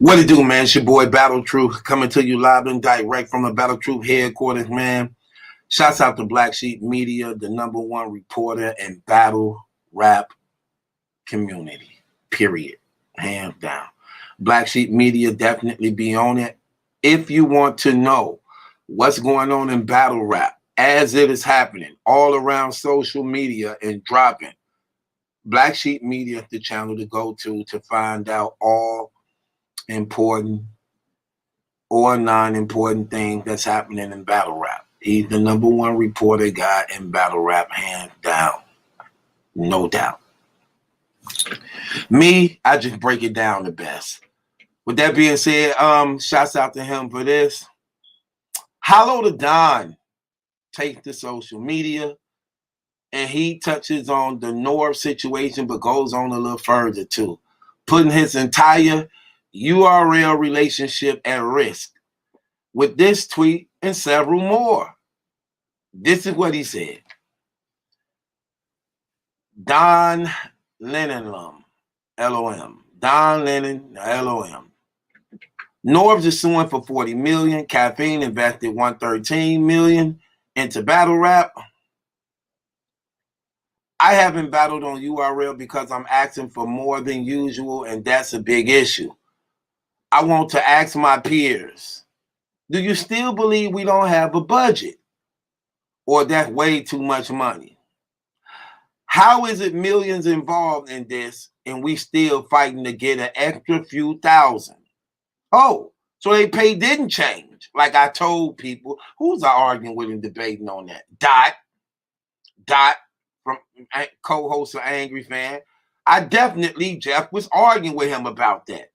What it do, man? It's your boy Battle Truth coming to you live and direct from the Battle Truth headquarters, man. Shouts out to Black Sheep Media, the #1 reporter and battle rap community, period. Hands down. Black Sheep Media definitely be on it. If you want to know what's going on in battle rap as it is happening all around social media and dropping, Black Sheep Media is the channel to go to find out all important or non-important thing that's happening in battle rap. He's the #1 reporter guy in battle rap, hands down. No doubt. Me, I just break it down the best. With that being said, shouts out to him for this. Hollow the Don takes to social media and he touches on the North situation, but goes on a little further too, putting his entire URL relationship at risk with this tweet and several more. This is what he said. Don Lennon, LOM. Don Lennon, LOM. Norbs is suing for $40 million. Caffeine invested $113 million into battle rap. I haven't battled on URL because I'm asking for more than usual, and that's a big issue. I want to ask my peers, do you still believe we don't have a budget? Or that's way too much money? How is it millions involved in this and we still fighting to get an extra few thousand? Oh, so they pay didn't change. Like I told people, who's I arguing with and debating on that? Dot from co-host of Angry Fan. Jeff was arguing with him about that.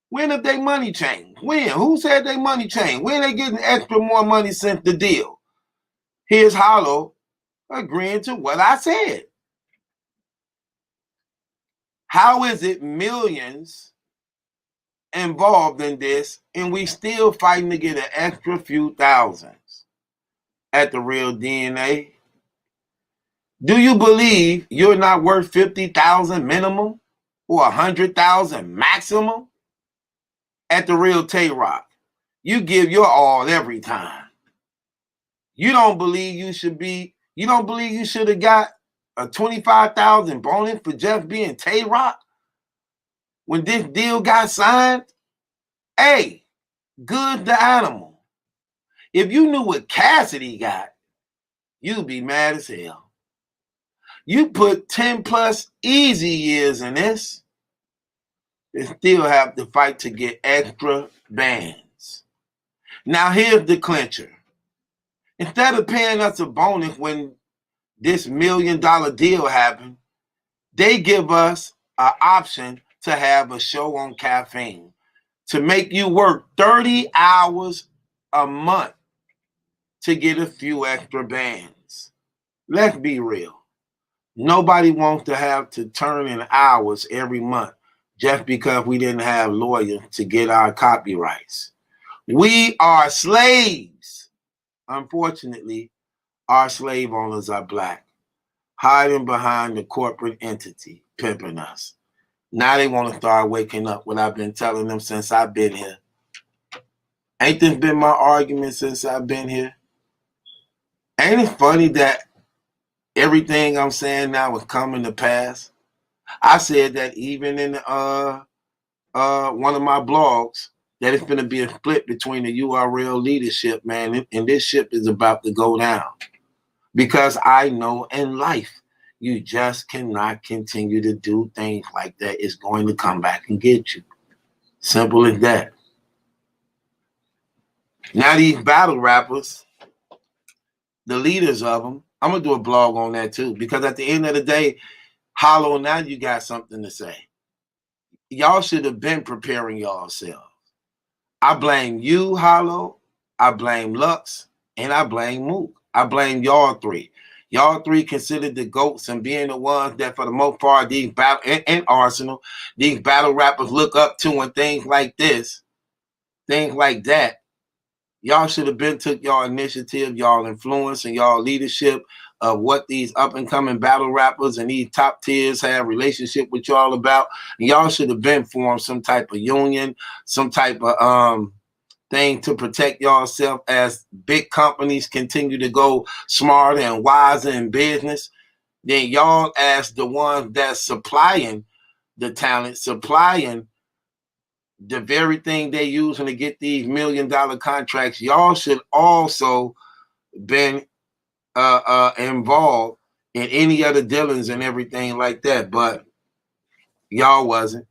When have they money changed? When? Who said they money changed? When they getting extra more money since the deal? Here's Hollow agreeing to what I said. How is it millions involved in this and we still fighting to get an extra few thousands? At the Real DNA, do you believe you're not worth 50,000 minimum or 100,000 maximum? At the Real Tay-Rock, you give your all every time. You don't believe you should have got a 25,000 bonus for just being Tay-Rock when this deal got signed? Hey, good the animal. If you knew what Cassidy got, you'd be mad as hell. You put 10 plus easy years in this and still have to fight to get extra bands. Now here's the clincher. Instead of paying us a bonus when this $1 million deal happened, they give us an option to have a show on Caffeine to make you work 30 hours a month to get a few extra bands. Let's be real. Nobody wants to have to turn in hours every month just because we didn't have lawyers to get our copyrights. We are slaves. Unfortunately, our slave owners are black, hiding behind the corporate entity, pimping us. Now they want to start waking up, what I've been telling them since I've been here. Ain't this been my argument since I've been here? Ain't it funny that everything I'm saying now is coming to pass? I said that even in one of my blogs, that it's going to be a split between the URL leadership, man, and this ship is about to go down. Because I know in life, you just cannot continue to do things like that. It's going to come back and get you. Simple as that. Now these battle rappers, the leaders of them, I'm going to do a blog on that too, because at the end of the day, Hollow, now you got something to say. Y'all should have been preparing yourselves. I blame you, Hollow. I blame Lux, and I blame Mook. I blame y'all three. Y'all three considered the GOATs and being the ones that, for the most part, these battle and Arsenal, these battle rappers look up to, and things like this, things like that. Y'all should have been took y'all initiative, y'all influence, and y'all leadership of what these up and coming battle rappers and these top tiers have relationship with y'all about. And y'all should have been formed some type of union, some type of thing to protect yourself as big companies continue to go smarter and wiser in business. Then y'all, as the ones that's supplying the talent, supplying the very thing they using to get these $1 million contracts, y'all should also been involved in any other dealings and everything like that. But y'all wasn't.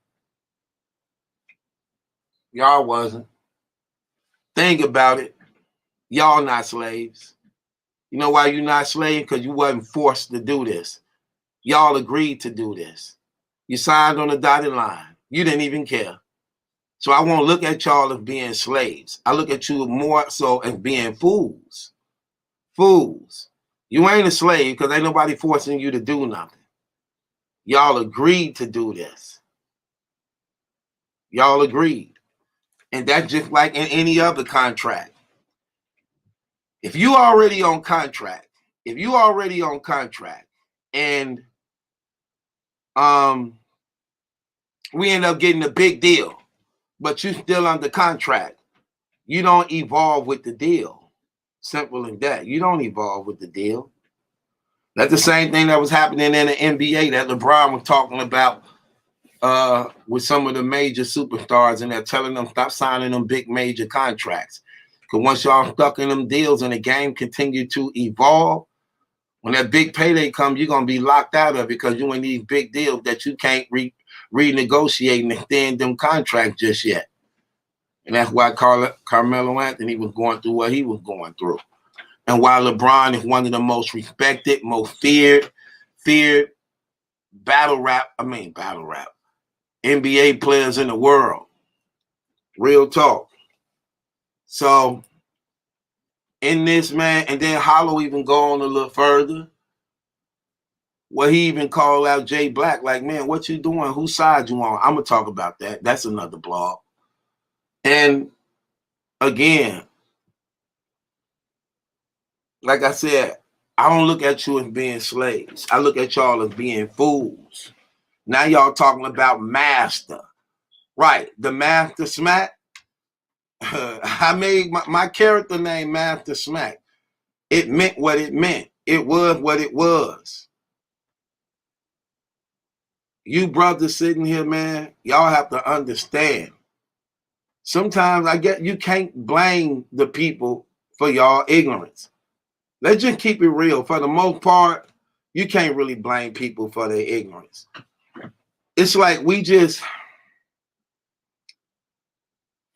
Y'all wasn't. Think about it. Y'all not slaves. You know why you not slaves? Because you wasn't forced to do this. Y'all agreed to do this. You signed on the dotted line. You didn't even care. So I won't look at y'all as being slaves. I look at you more so as being fools. Fools. You ain't a slave because ain't nobody forcing you to do nothing. Y'all agreed to do this. Y'all agreed. And that's just like in any other contract. If you already on contract, and we end up getting a big deal, but you still under contract, you don't evolve with the deal. Simple as that. You don't evolve with the deal. That's the same thing that was happening in the NBA that LeBron was talking about with some of the major superstars, and they're telling them stop signing them big major contracts. Because once y'all stuck in them deals and the game continue to evolve, when that big payday comes, you're going to be locked out of it because you're in these big deals that you can't renegotiate and extend them contracts just yet. And that's why Carmelo Anthony was going through what he was going through. And while LeBron is one of the most respected, most feared battle rap NBA players in the world. Real talk. So in this, man, and then Hollow even go on a little further, where he even called out Jay Black, like, man, what you doing? Whose side you on? I'm going to talk about that. That's another blog. And again, like I said, I don't look at you as being slaves. I look at y'all as being fools. Now y'all talking about master. Right, the Master Smack. I made my character name Master Smack. It meant what it meant. It was what it was. You brothers sitting here, man, y'all have to understand. Sometimes I get you can't blame the people for y'all ignorance. Let's just keep it real. For the most part, you can't really blame people for their ignorance. It's like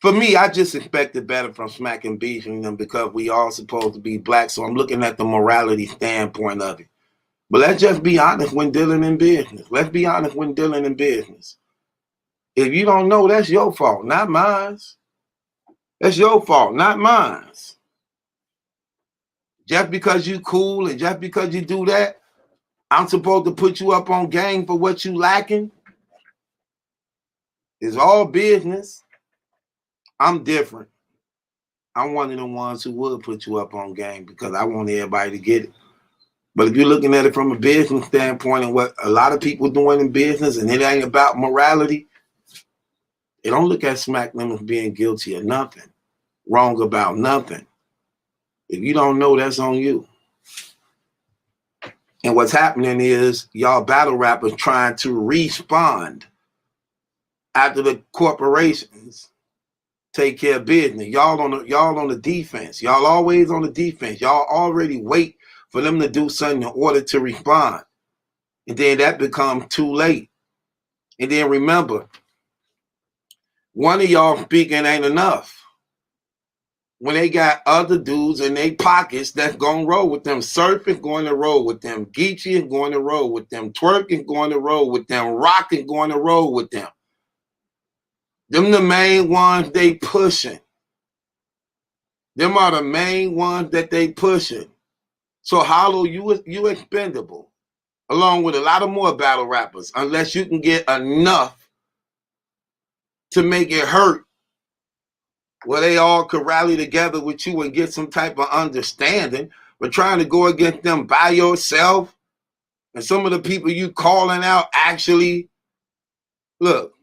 for me, I just expected better from Smack and beating them because we all supposed to be black. So I'm looking at the morality standpoint of it. But let's just be honest when dealing in business. Let's be honest when dealing in business. If you don't know, that's your fault, not mine. That's your fault, not mine. Just because you cool and just because you do that, I'm supposed to put you up on game for what you lacking? It's all business. I'm different. I'm one of the ones who would put you up on game because I want everybody to get it. But if you're looking at it from a business standpoint and what a lot of people doing in business and it ain't about morality, they don't look at Smack them as being guilty of nothing, wrong about nothing. If you don't know, that's on you. And what's happening is y'all battle rappers trying to respond after the corporations take care of business. Y'all on the defense. Y'all always on the defense. Y'all already wait for them to do something in order to respond. And then that becomes too late. And then remember, one of y'all speaking ain't enough. When they got other dudes in their pockets that's going to roll with them. Surf is going to roll with them. Geechee is going to roll with them. Twerk is going to roll with them. Rock is going to roll with them. Them the main ones they pushing. Them are the main ones that they pushing. So Hollow, you expendable, along with a lot of more battle rappers, unless you can get enough to make it hurt where they all could rally together with you and get some type of understanding. but trying to go against them by yourself, and some of the people you calling out actually, look,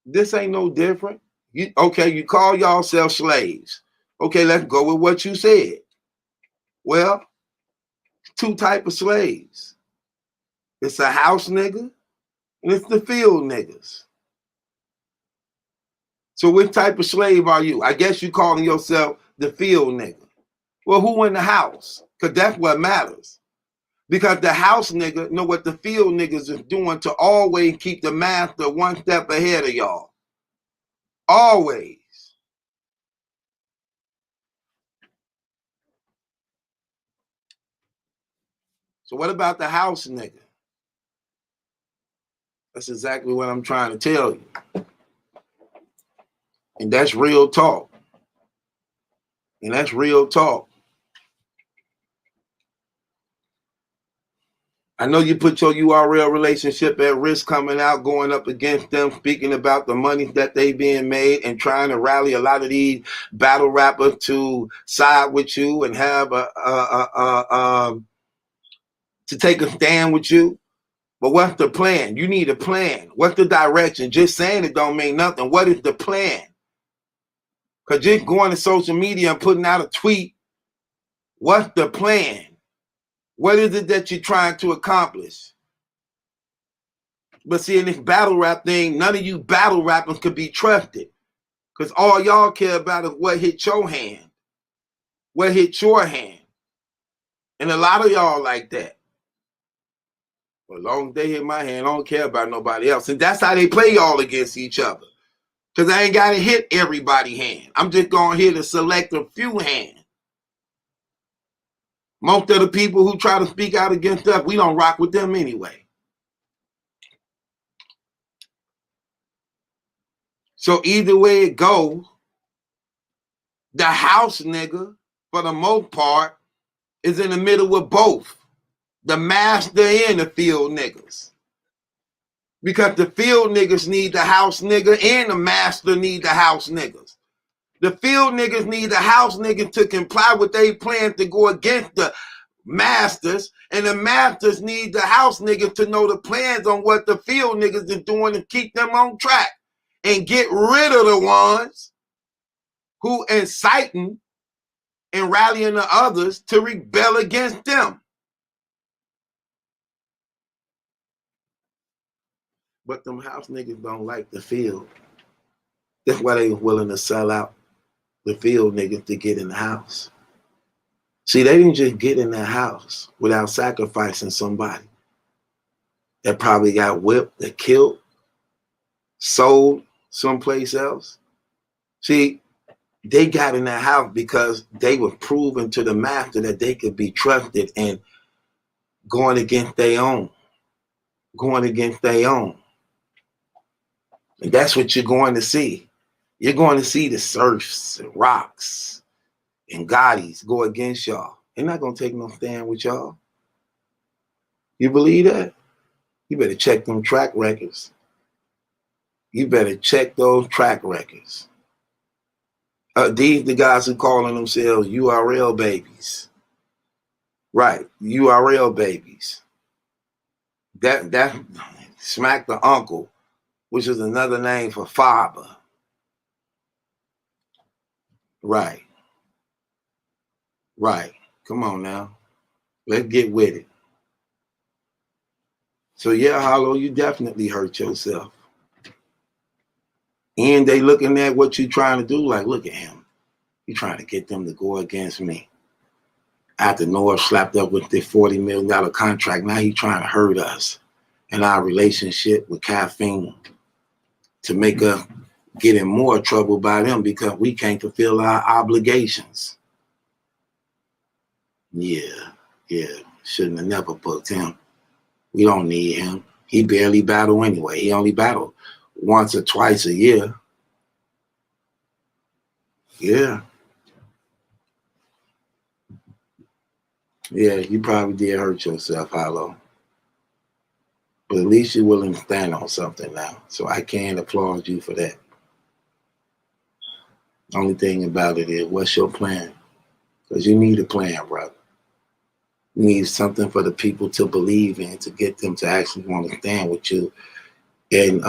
this ain't no different. You call yourself slaves. Okay, let's go with what you said. Well, two types of slaves. It's a house nigga and it's the field niggas. So which type of slave are you? I guess you calling yourself the field nigga. Well, who in the house? Because that's what matters. Because the house nigga know what the field niggas is doing to always keep the master one step ahead of y'all. Always. So what about the house nigga? That's exactly what I'm trying to tell you. And that's real talk. And that's real talk. I know you put your URL relationship at risk coming out, going up against them, speaking about the money that they being made and trying to rally a lot of these battle rappers to side with you and have to take a stand with you. But what's the plan? You need a plan. What's the direction? Just saying it don't mean nothing. What is the plan? Because just going to social media and putting out a tweet, what's the plan? What is it that you're trying to accomplish? But see, in this battle rap thing, none of you battle rappers could be trusted. Because all y'all care about is what hit your hand. What hit your hand. And a lot of y'all like that. But as long as they hit my hand, I don't care about nobody else. And that's how they play y'all against each other. Because I ain't got to hit everybody's hand. I'm just going to hit a select a few hands. Most of the people who try to speak out against us, we don't rock with them anyway. So either way it goes, the house nigga, for the most part, is in the middle with both. The master and the field niggas. Because the field niggas need the house nigga and the master need the house niggas. The field niggas need the house niggas to comply with their plan to go against the masters, and the masters need the house niggas to know the plans on what the field niggas is doing to keep them on track and get rid of the ones who inciting and rallying the others to rebel against them. But them house niggas don't like the field. That's why they willing to sell out the field niggas to get in the house. See, they didn't just get in the house without sacrificing somebody that probably got whipped, that killed, sold someplace else. See, they got in that house because they were proven to the master that they could be trusted and going against their own. Going against their own. And that's what you're going to see. You're going to see the Surfs and Rocks and Gottis go against y'all. They're not going to take no stand with y'all. You believe that? You better check them track records. You better check those track records. These the guys who calling themselves URL babies. Right, URL babies. That Smack the Uncle, which is another name for father. Right. Right. Come on now. Let's get with it. So yeah, Hollow, you definitely hurt yourself. And they looking at what you trying to do like, look at him. You trying to get them to go against me. After Noah slapped up with the $40 million contract, now he trying to hurt us and our relationship with caffeine to make us get in more trouble by them because we can't fulfill our obligations. Yeah. Shouldn't have never booked him. We don't need him. He barely battled anyway. He only battled once or twice a year. Yeah. Yeah, you probably did hurt yourself, Hollow. But at least you're willing to stand on something now. So I can applaud you for that. Only thing about it is, what's your plan? Because you need a plan, brother. You need something for the people to believe in, to get them to actually want to stand with you and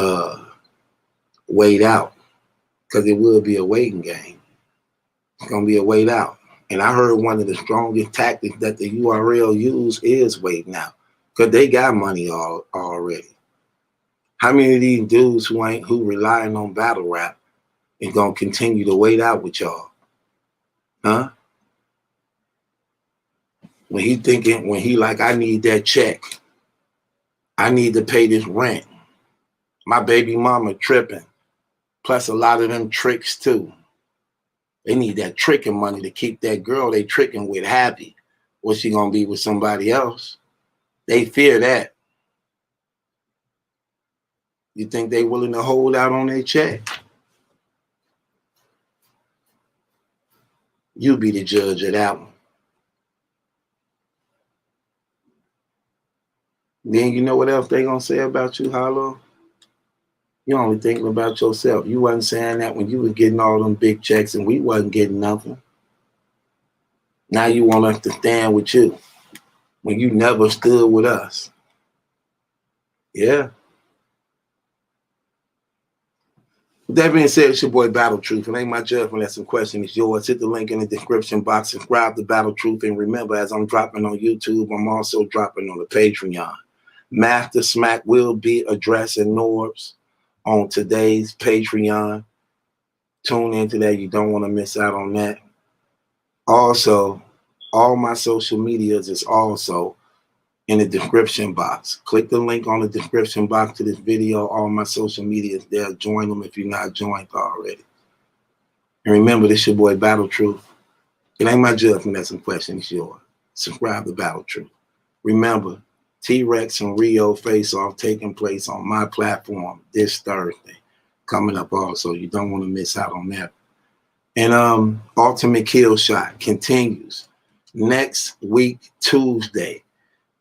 wait out. Because it will be a waiting game. It's going to be a wait out. And I heard one of the strongest tactics that the URL use is waiting out. Because they got money already. How many of these dudes who relying on battle rap and going to continue to wait out with y'all? Huh? When he like, I need that check. I need to pay this rent. My baby mama tripping. Plus a lot of them tricks too. They need that tricking money to keep that girl they tricking with happy. Or she gonna be with somebody else. They fear that. You think they willing to hold out on their check? You be the judge of that one. Then you know what else they gonna say about you, Hollow? You only thinking about yourself. You wasn't saying that when you was getting all them big checks and we wasn't getting nothing. Now you want us to stand with you when you never stood with us. Yeah. With that being said, it's your boy Battle Truth. It ain't my judgment. That's some question. It's yours. Hit the link in the description box. Subscribe to Battle Truth. And remember, as I'm dropping on YouTube, I'm also dropping on the Patreon. Master Smack will be addressing Norbs on today's Patreon. Tune into that. You don't want to miss out on that. Also, all my social medias is also in the description box. Click the link on the description box to this video. All my social medias there. Join them if you're not joined already. And remember, this your boy Battle Truth. It ain't my judgment. That's some question. It's yours. Subscribe to Battle Truth. Remember, T-Rex and Rio face-off taking place on my platform this Thursday. Coming up also. You don't want to miss out on that. And Ultimate Kill Shot continues next week, Tuesday.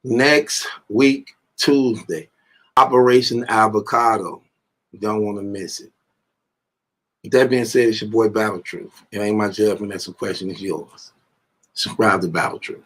Next week, Tuesday. Operation Avocado. You don't want to miss it. With that being said, it's your boy Battle Truth. It ain't my judgment. That's a question. It's yours. Subscribe to Battle Truth.